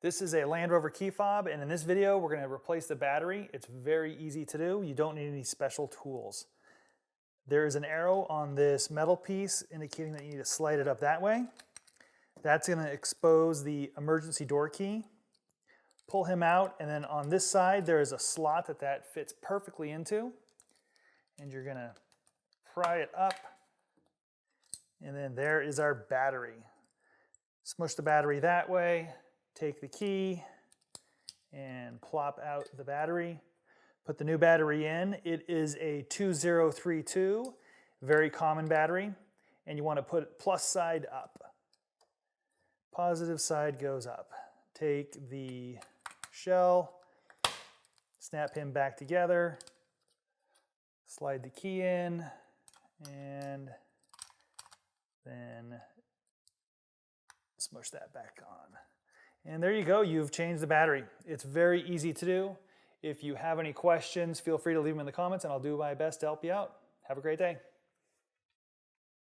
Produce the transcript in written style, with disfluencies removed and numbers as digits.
This is a Land Rover key fob, and in this video we're going to replace the battery. It's very easy to do. You don't need any special tools. There is an arrow on this metal piece indicating that you need to slide it up that way. That's going to expose the emergency door key. Pull him out, and then on this side there is a slot that fits perfectly into. And you're going to pry it up, and then there is our battery. Smush the battery that way. Take the key and plop out the battery. Put the new battery in. It is a 2032, very common battery, and you want to put it plus side up. Positive side goes up. Take the shell, snap him back together, slide the key in, and then smush that back on. And there you go, you've changed the battery. It's very easy to do. If you have any questions, feel free to leave them in the comments and I'll do my best to help you out. Have a great day.